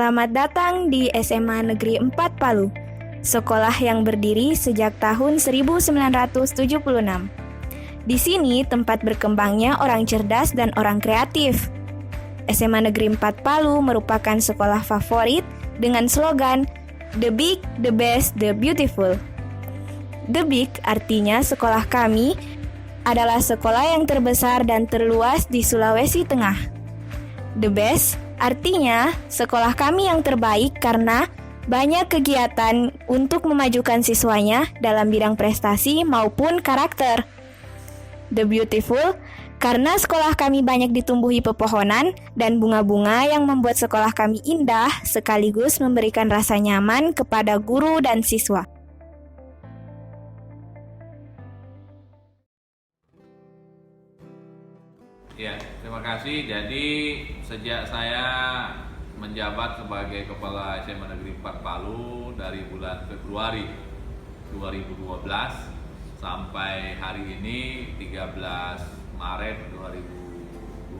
Selamat datang di SMA Negeri 4 Palu, sekolah yang berdiri sejak tahun 1976. Di sini tempat berkembangnya orang cerdas dan orang kreatif. SMA Negeri 4 Palu merupakan sekolah favorit dengan slogan The Big, The Best, The Beautiful. The Big artinya sekolah kami adalah sekolah yang terbesar dan terluas di Sulawesi Tengah. The Best artinya sekolah kami yang terbaik karena banyak kegiatan untuk memajukan siswanya dalam bidang prestasi maupun karakter. The Beautiful karena sekolah kami banyak ditumbuhi pepohonan dan bunga-bunga yang membuat sekolah kami indah sekaligus memberikan rasa nyaman kepada guru dan siswa. Ya, terima kasih. Jadi sejak saya menjabat sebagai Kepala SMA Negeri 4 Palu dari bulan Februari 2012 sampai hari ini 13 Maret 2020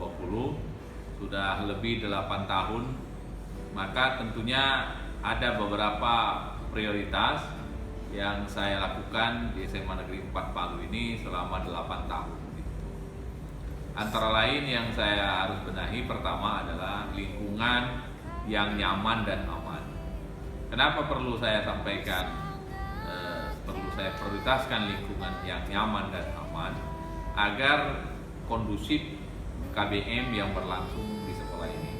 sudah lebih 8 tahun, maka tentunya ada beberapa prioritas yang saya lakukan di SMA Negeri 4 Palu ini selama 8 tahun. Antara lain yang saya harus benahi pertama adalah lingkungan yang nyaman dan aman. Kenapa perlu saya sampaikan, perlu saya prioritaskan lingkungan yang nyaman dan aman agar kondusif KBM yang berlangsung di sekolah ini.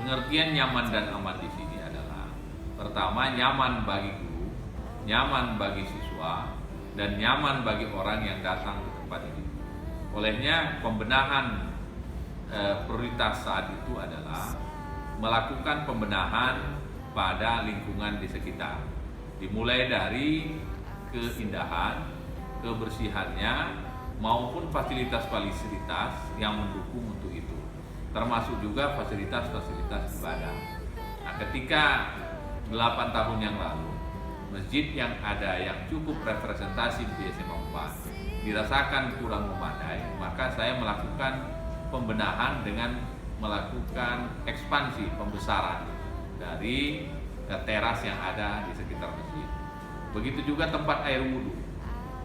Pengertian nyaman dan aman di sini adalah pertama nyaman bagi guru, nyaman bagi siswa, dan nyaman bagi orang yang datang ke tempat ini. Olehnya pembenahan prioritas saat itu adalah melakukan pembenahan pada lingkungan di sekitar, dimulai dari keindahan, kebersihannya maupun fasilitas-fasilitas yang mendukung untuk itu, termasuk juga fasilitas-fasilitas ibadah. Nah, ketika 8 tahun yang lalu masjid yang ada yang cukup representatif di SMA 4 dirasakan kurang memadai, maka saya melakukan pembenahan dengan melakukan ekspansi pembesaran dari teras yang ada di sekitar masjid. Begitu juga tempat air wudhu.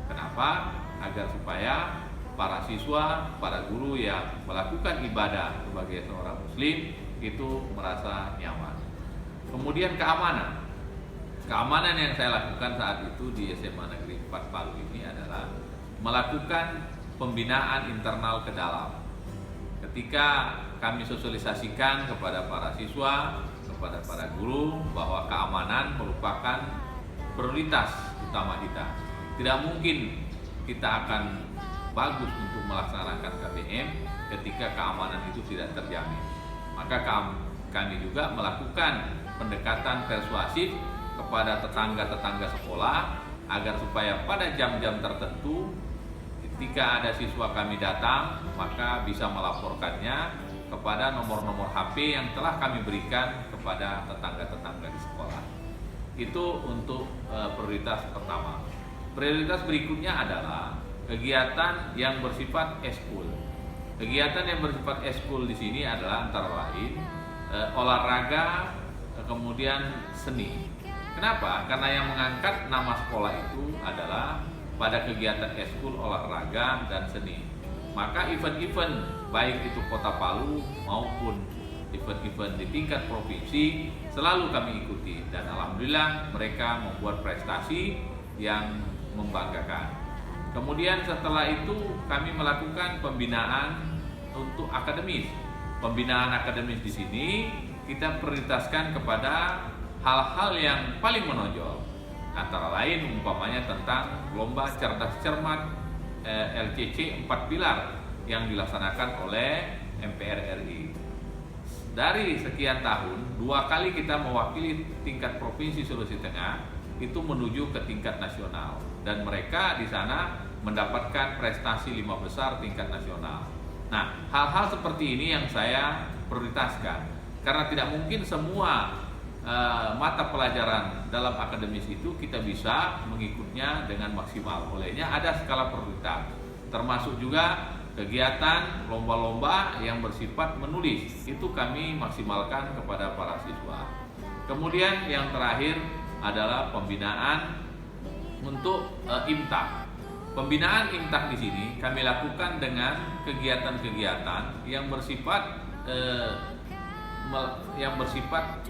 Kenapa? Agar supaya para siswa, para guru yang melakukan ibadah sebagai seorang muslim itu merasa nyaman. Kemudian keamanan. Keamanan yang saya lakukan saat itu di SMA Negeri 4 Palu ini adalah melakukan pembinaan internal ke dalam. Ketika kami sosialisasikan kepada para siswa, kepada para guru bahwa keamanan merupakan prioritas utama kita. Tidak mungkin kita akan bagus untuk melaksanakan KBM ketika keamanan itu tidak terjamin. Maka kami juga melakukan pendekatan persuasif kepada tetangga-tetangga sekolah agar supaya pada jam-jam tertentu ketika ada siswa kami datang, maka bisa melaporkannya kepada nomor-nomor HP yang telah kami berikan kepada tetangga-tetangga di sekolah. Itu untuk prioritas pertama. Prioritas berikutnya adalah kegiatan yang bersifat eskul. Kegiatan yang bersifat eskul di sini adalah antara lain olahraga, kemudian seni. Kenapa? Karena yang mengangkat nama sekolah itu adalah pada kegiatan eskul, olahraga, dan seni. Maka event-event baik itu Kota Palu maupun event-event di tingkat provinsi selalu kami ikuti, dan alhamdulillah mereka membuat prestasi yang membanggakan. Kemudian setelah itu kami melakukan pembinaan untuk akademis. Pembinaan akademis di sini kita prioritaskan kepada hal-hal yang paling menonjol. Antara lain umpamanya tentang lomba cerdas cermat LCC 4 pilar yang dilaksanakan oleh MPR RI. Dari sekian tahun, 2 kali kita mewakili tingkat provinsi Sulawesi Tengah itu menuju ke tingkat nasional, dan mereka di sana mendapatkan prestasi 5 besar tingkat nasional. Nah, hal-hal seperti ini yang saya prioritaskan karena tidak mungkin semua mata pelajaran dalam akademis itu kita bisa mengikutnya dengan maksimal. Olehnya ada skala prioritas, termasuk juga kegiatan lomba-lomba yang bersifat menulis. Itu kami maksimalkan kepada para siswa. Kemudian yang terakhir adalah pembinaan untuk IMTA. Pembinaan IMTA di sini kami lakukan dengan kegiatan-kegiatan yang bersifat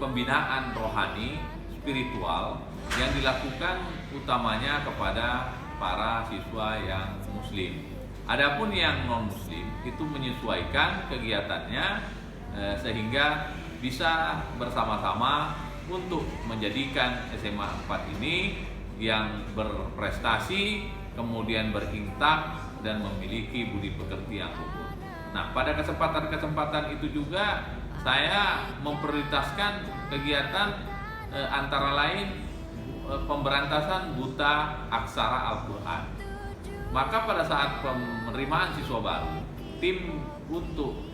pembinaan rohani, spiritual yang dilakukan utamanya kepada para siswa yang muslim. Adapun yang non muslim itu menyesuaikan kegiatannya sehingga bisa bersama-sama untuk menjadikan SMA 4 ini yang berprestasi, kemudian berintak dan memiliki budi pekerti yang luhur. Nah, pada kesempatan-kesempatan itu juga saya memprioritaskan kegiatan antara lain pemberantasan buta aksara Al-Quran. Maka pada saat penerimaan siswa baru, tim untuk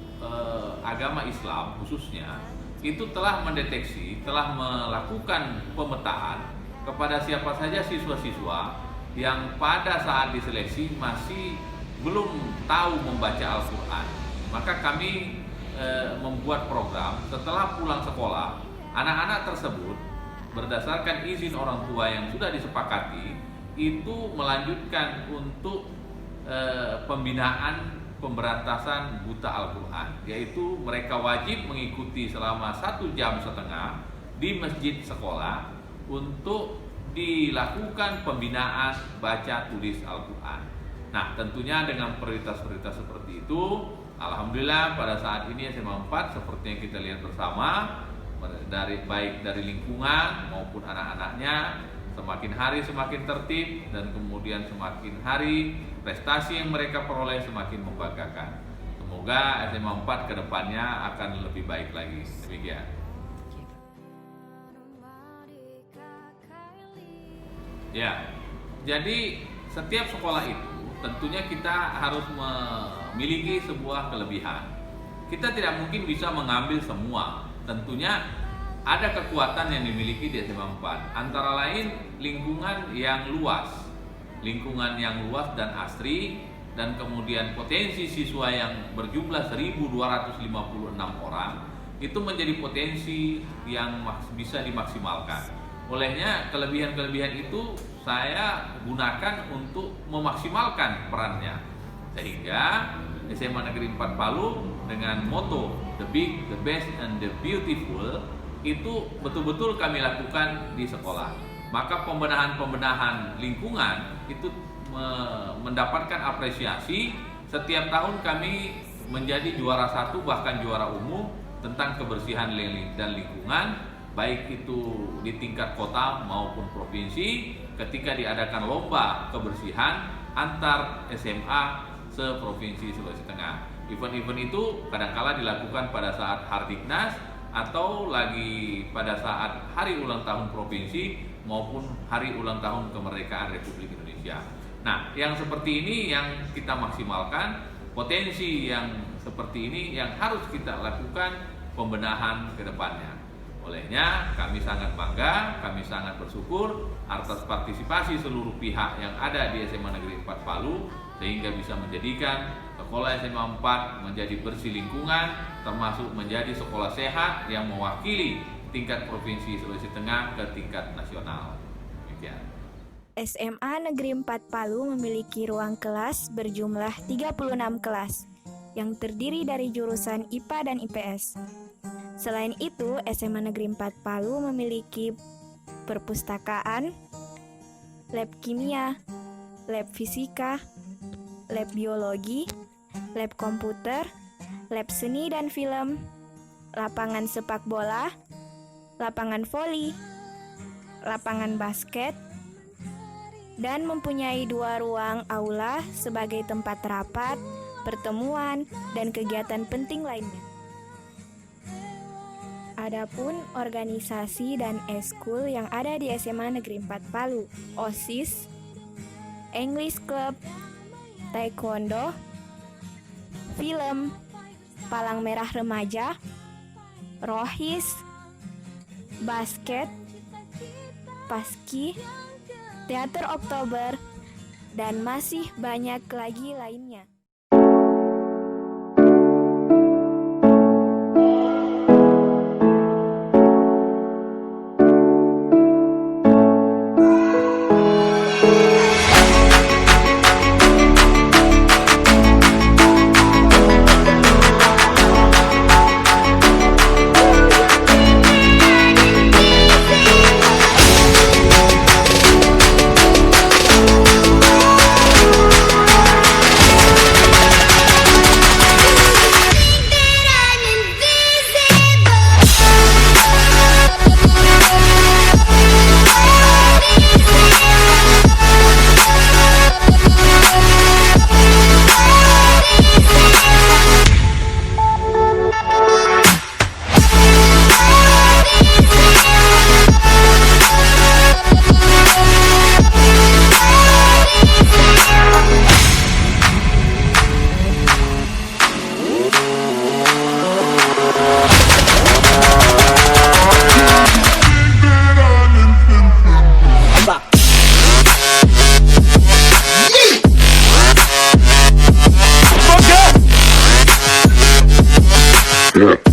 agama Islam khususnya itu telah mendeteksi, telah melakukan pemetaan kepada siapa saja siswa-siswa yang pada saat diseleksi masih belum tahu membaca Al-Quran. Maka kami membuat program setelah pulang sekolah, anak-anak tersebut berdasarkan izin orang tua yang sudah disepakati itu melanjutkan untuk pembinaan pemberantasan buta Al-Quran, yaitu mereka wajib mengikuti selama 1,5 jam di masjid sekolah untuk dilakukan pembinaan baca tulis Al-Quran. Nah, tentunya dengan prioritas-prioritas seperti itu, alhamdulillah pada saat ini SMA 4 seperti yang kita lihat bersama, baik dari lingkungan maupun anak-anaknya semakin hari semakin tertib, dan kemudian semakin hari prestasi yang mereka peroleh semakin membanggakan. Semoga SMA 4 kedepannya akan lebih baik lagi. Demikian. Ya, jadi setiap sekolah itu tentunya kita harus memiliki sebuah kelebihan. Kita tidak mungkin bisa mengambil semua. Tentunya ada kekuatan yang dimiliki di SMA 4, antara lain lingkungan yang luas dan asri, dan kemudian potensi siswa yang berjumlah 1.256 orang itu menjadi potensi yang bisa dimaksimalkan. Olehnya kelebihan-kelebihan itu saya gunakan untuk memaksimalkan perannya, sehingga SMA Negeri 4 Palu dengan moto The Big, The Best, and The Beautiful itu betul-betul kami lakukan di sekolah. Maka pembenahan lingkungan itu mendapatkan apresiasi. Setiap tahun kami menjadi juara 1 bahkan juara umum tentang kebersihan dan lingkungan, baik itu di tingkat kota maupun provinsi ketika diadakan lomba kebersihan antar SMA se-Provinsi Sulawesi Tengah. Event-event itu kadangkala dilakukan pada saat Hardiknas atau lagi pada saat hari ulang tahun provinsi maupun hari ulang tahun kemerdekaan Republik Indonesia. Nah, yang seperti ini yang kita maksimalkan, potensi yang seperti ini yang harus kita lakukan pembenahan ke depannya. Olehnya kami sangat bangga, kami sangat bersyukur atas partisipasi seluruh pihak yang ada di SMA Negeri 4 Palu, sehingga bisa menjadikan sekolah SMA 4 menjadi bersih lingkungan, termasuk menjadi sekolah sehat yang mewakili tingkat Provinsi Sulawesi Tengah ke tingkat nasional. Demikian. SMA Negeri 4 Palu memiliki ruang kelas berjumlah 36 kelas yang terdiri dari jurusan IPA dan IPS. Selain itu, SMA Negeri 4 Palu memiliki perpustakaan, lab kimia, lab fisika, lab biologi, lab komputer, lab seni dan film, lapangan sepak bola, lapangan voli, lapangan basket, dan mempunyai 2 ruang aula sebagai tempat rapat, pertemuan, dan kegiatan penting lainnya. Adapun organisasi dan eskul yang ada di SMA Negeri 4 Palu, OSIS, English Club, Taekwondo, film, Palang Merah Remaja, Rohis, basket, Paski, Teater Oktober, dan masih banyak lagi lainnya. gerak.